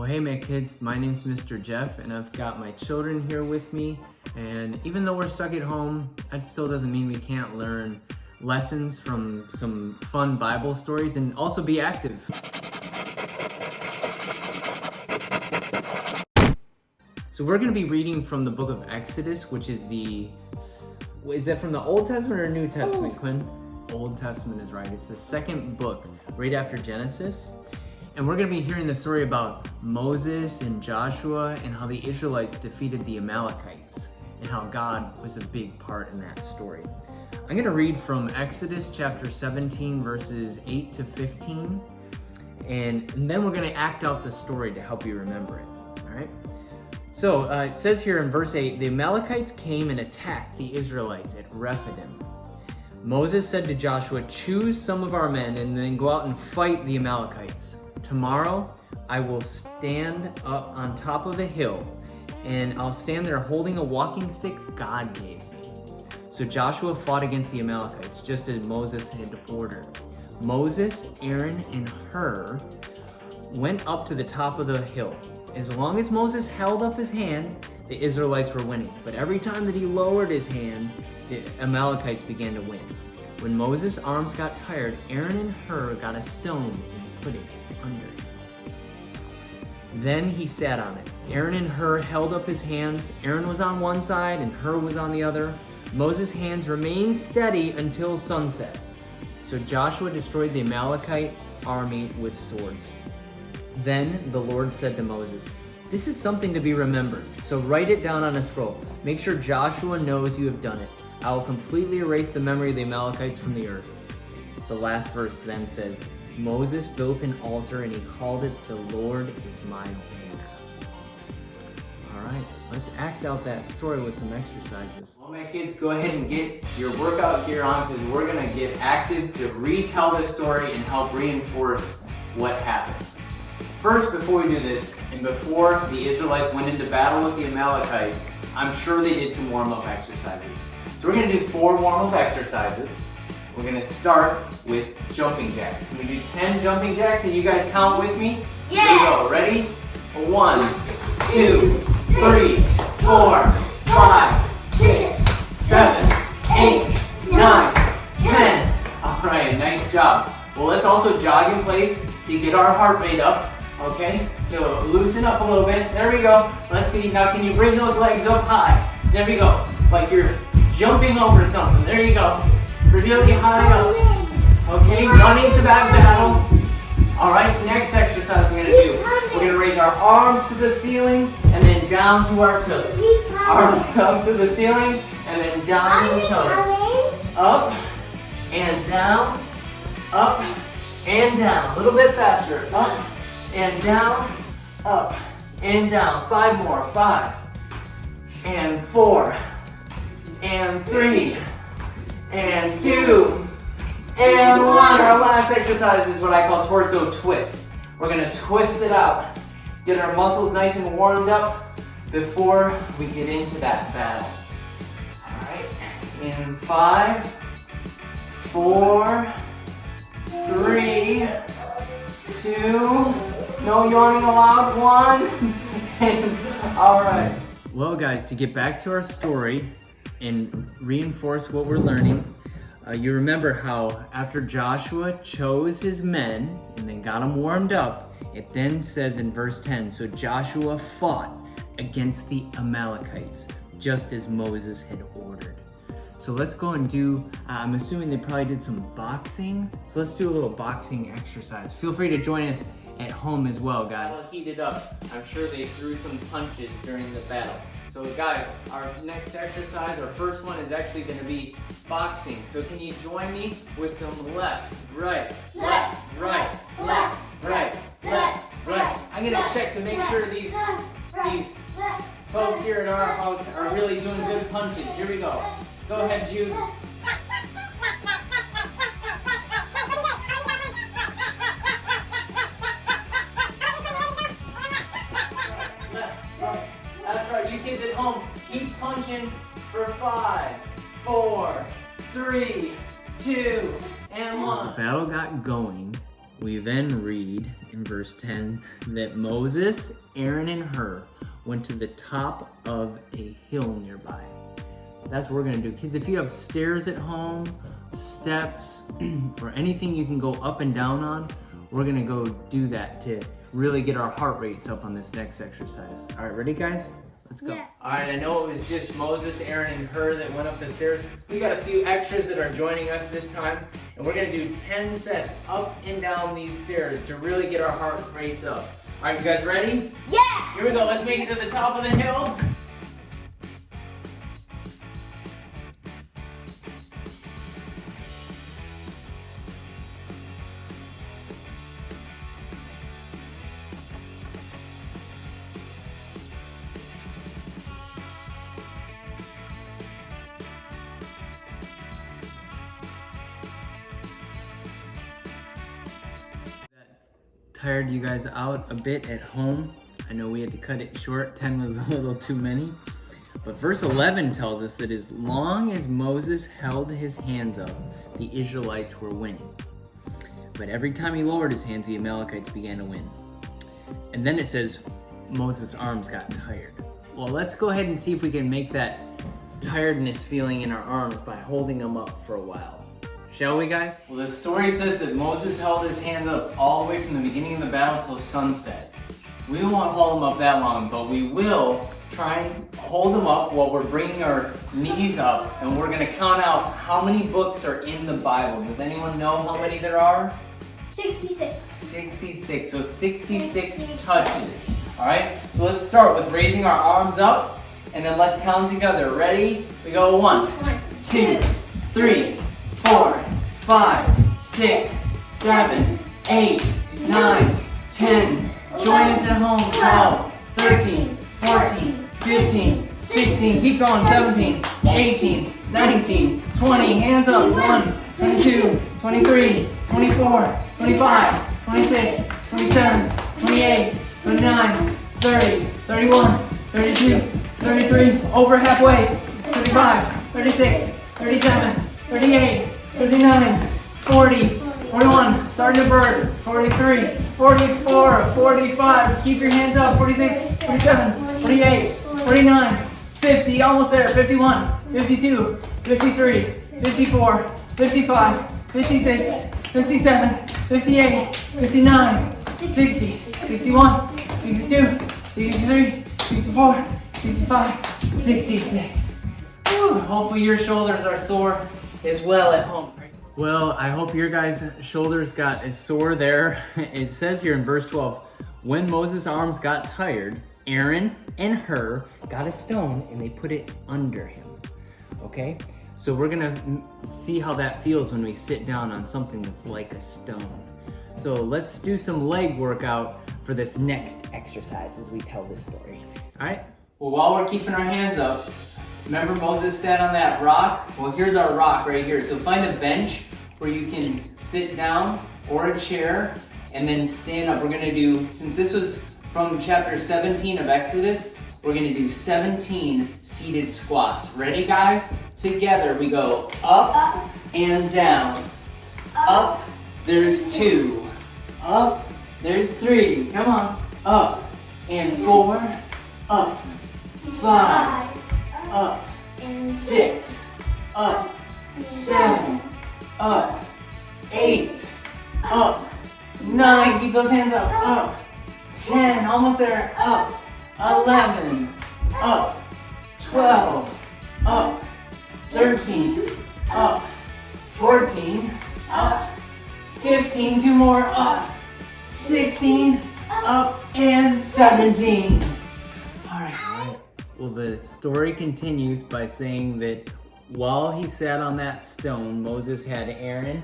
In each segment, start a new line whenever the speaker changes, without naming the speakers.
Well, hey MecKidz, my name's Mr. Jeff and I've got my children here with me, and even though we're stuck at home, that still doesn't mean we can't learn lessons from some fun Bible stories and also be active. So we're going to be reading from the book of Exodus, which is that from the Old Testament or New Testament, Quinn? Old Testament is right. It's the second book right after Genesis. And we're going to be hearing the story about Moses and Joshua and how the Israelites defeated the Amalekites and how God was a big part in that story. I'm going to read from Exodus chapter 17 verses 8 to 15, and then we're going to act out the story to help you remember it. All right? So it says here in verse 8, the Amalekites came and attacked the Israelites at Rephidim. Moses said to Joshua, choose some of our men and then go out and fight the Amalekites. Tomorrow I will stand up on top of a hill, and I'll stand there holding a walking stick God gave me. So Joshua fought against the Amalekites, just as Moses had ordered. Moses, Aaron, and Hur went up to the top of the hill. As long as Moses held up his hand, the Israelites were winning. But every time that he lowered his hand, the Amalekites began to win. When Moses' arms got tired, Aaron and Hur got a stone and put it under it. Then he sat on it. Aaron and Hur held up his hands. Aaron was on one side and Hur was on the other. Moses' hands remained steady until sunset. So Joshua destroyed the Amalekite army with swords. Then the Lord said to Moses, this is something to be remembered, so write it down on a scroll. Make sure Joshua knows you have done it. I will completely erase the memory of the Amalekites from the earth. The last verse then says, Moses built an altar and he called it, the Lord is my banner. All right, let's act out that story with some exercises. Well, my kids, go ahead and get your workout gear on because we're gonna get active to retell this story and help reinforce what happened. First, before we do this, and before the Israelites went into battle with the Amalekites, I'm sure they did some warm-up exercises. So we're gonna do 4 warm-up exercises. We're gonna start with jumping jacks. I'm gonna do 10 jumping jacks, and you guys count with me? Yeah! Here we go, ready? 1, 2, 3, 4, 5, 6, 7, 8, 9, 10. All right, nice job. Well, let's also jog in place to get our heart rate up. Okay, so loosen up a little bit. There we go. Let's see, now can you bring those legs up high? There we go, like you're jumping over something. There you go, really high up. Okay, running to that battle. All right, next exercise we're gonna do. We're gonna raise our arms to the ceiling and then down to our toes. Arms up to the ceiling and then down to the toes. Up and down, up and down. A little bit faster. Up and down, up and down. 5 more. 5 and 4 and 3 and 2 and 1. Our last exercise is what I call torso twist. We're gonna twist it out, get our muscles nice and warmed up before we get into that battle. All right, in 5, 4, 3, 2, no yawning allowed, 1, and all right. Well guys, to get back to our story and reinforce what we're learning, you remember how after Joshua chose his men and then got them warmed up, it then says in verse 10, so Joshua fought against the Amalekites, just as Moses had ordered. So let's go and do, I'm assuming they probably did some boxing. So let's do a little boxing exercise. Feel free to join us at home as well, guys. Heat it up. I'm sure they threw some punches during the battle. So guys, our next exercise, our first one is actually gonna be boxing. So can you join me with some left, right, left, right, left, right, left, right. I'm gonna check to make sure these folks here at our house are really doing good punches. Here we go. Go ahead, Jude. That's right, you kids at home, keep punching for 5, 4, 3, 2, and 1. As the battle got going, we then read in verse 10 that Moses, Aaron, and Hur went to the top of a hill nearby. That's what we're gonna do. Kids, if you have stairs at home, steps, or anything you can go up and down on, we're gonna go do that to really get our heart rates up on this next exercise. All right, ready guys? Let's go.
Yeah.
All right, I know it was just Moses, Aaron, and Hur that went up the stairs. We got a few extras that are joining us this time, and we're gonna do 10 sets up and down these stairs to really get our heart rates up. All right, you guys ready?
Yeah!
Here we go, let's make it to the top of the hill. Tired you guys out a bit at home. I know we had to cut it short. 10 was a little too many. But verse 11 tells us that as long as Moses held his hands up, the Israelites were winning. But every time he lowered his hands, the Amalekites began to win. And then it says Moses' arms got tired. Well, let's go ahead and see if we can make that tiredness feeling in our arms by holding them up for a while. Shall we, guys? Well, the story says that Moses held his hands up all the way from the beginning of the battle till sunset. We won't hold them up that long, but we will try and hold them up while we're bringing our knees up, and we're gonna count out how many books are in the Bible. Does anyone know how many there are?
66.
66, so 66 touches. All right, so let's start with raising our arms up, and then let's count together. Ready? We go 1, 2, 3, 4, 5, 6, 7, 8, 9, 10. Join us at home. 12, 13, 14, 15, 16. Keep going. 17, 18, 19, 20. Hands up. 1, 22, 23, 24, 25, 26, 27, 28, 29, 30, 31, 32, 33. Over halfway. 35, 36, 37, 38, 39, 40, 41, Sergeant Bird, 43, 44, 45, keep your hands up, 46, 47, 48, 49, 50, almost there, 51, 52, 53, 54, 55, 56, 57, 58, 59, 60, 61, 62, 63, 64, 65, 66. Whew, hopefully your shoulders are sore as well at home. Well, I hope your guys' shoulders got as sore there. It says here in verse 12, when Moses' arms got tired, Aaron and Hur got a stone and they put it under him. Okay? So we're gonna see how that feels when we sit down on something that's like a stone. So let's do some leg workout for this next exercise as we tell this story. All right? Well, while we're keeping our hands up, remember Moses sat on that rock? Well, here's our rock right here. So find a bench where you can sit down or a chair and then stand up. We're gonna do, since this was from chapter 17 of Exodus, we're gonna do 17 seated squats. Ready, guys? Together we go up and down. Up, there's 2. Up, there's 3. Come on. Up and 4. Up, 5. Up, 6, up, 7, up, 8, up, 9, keep those hands up, 10, almost there, up, 11, up, 12, up, 13, up, 14, up, 15, 2 more, up, 16, up, and 17. All right. Well, the story continues by saying that while he sat on that stone, Moses had Aaron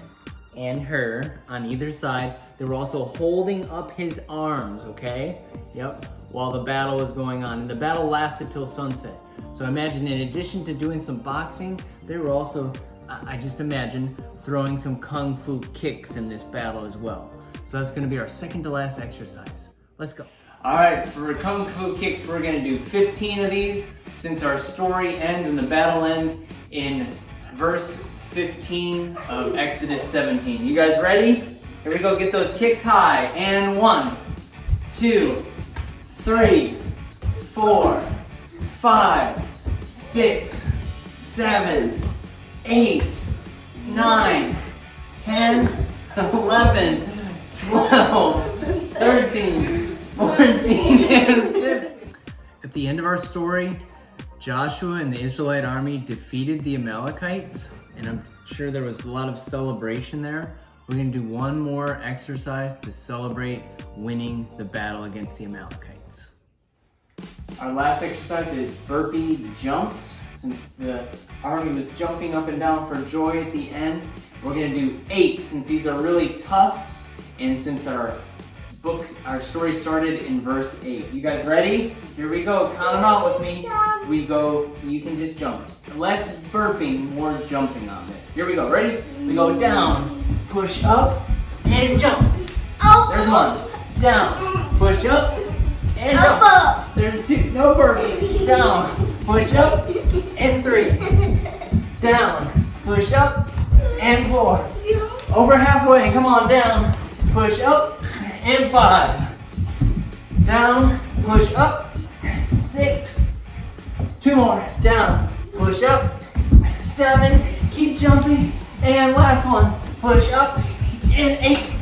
and Hur on either side. They were also holding up his arms, okay? Yep, while the battle was going on. And the battle lasted till sunset. So imagine, in addition to doing some boxing, they were also, I just imagine, throwing some kung fu kicks in this battle as well. So that's gonna be our second to last exercise. Let's go. All right, for kung fu kicks, we're gonna do 15 of these since our story ends and the battle ends in verse 15 of Exodus 17. You guys ready? Here we go, get those kicks high. And 1, 2, 3, 4, 5, 6, 7, 8, 9, 10, 11, 12, 13, 14, and 15. At the end of our story, Joshua and the Israelite army defeated the Amalekites, and I'm sure there was a lot of celebration there. We're gonna do one more exercise to celebrate winning the battle against the Amalekites. Our last exercise is burpee jumps. Since the army was jumping up and down for joy at the end, we're gonna do 8 since these are really tough, and since our story started in verse 8. You guys ready? Here we go, count them out with me. We go, you can just jump. Less burping, more jumping on this. Here we go, ready? We go down, push up, and jump. There's 1, down, push up, and jump. There's 2, no burping. Down, push up, and 3. Down, push up, and 4. Over halfway, come on, down, push up, and 5. Down, push up, 6. 2 more, down, push up, 7. Keep jumping, and last one, push up, and 8.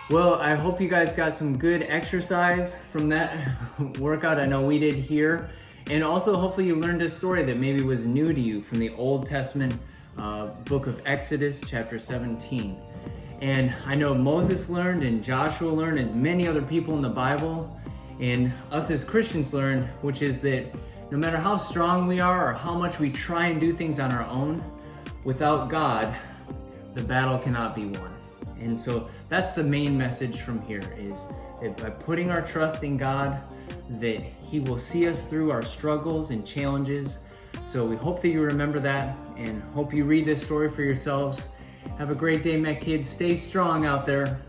Well, I hope you guys got some good exercise from that workout. I know we did here. And also, hopefully you learned a story that maybe was new to you from the Old Testament book of Exodus, chapter 17. And I know Moses learned and Joshua learned and many other people in the Bible, and us as Christians learned, which is that no matter how strong we are or how much we try and do things on our own, without God, the battle cannot be won. And so that's the main message from here, is that by putting our trust in God, that He will see us through our struggles and challenges. So we hope that you remember that, and hope you read this story for yourselves. Have a great day, MecKidz. Stay strong out there.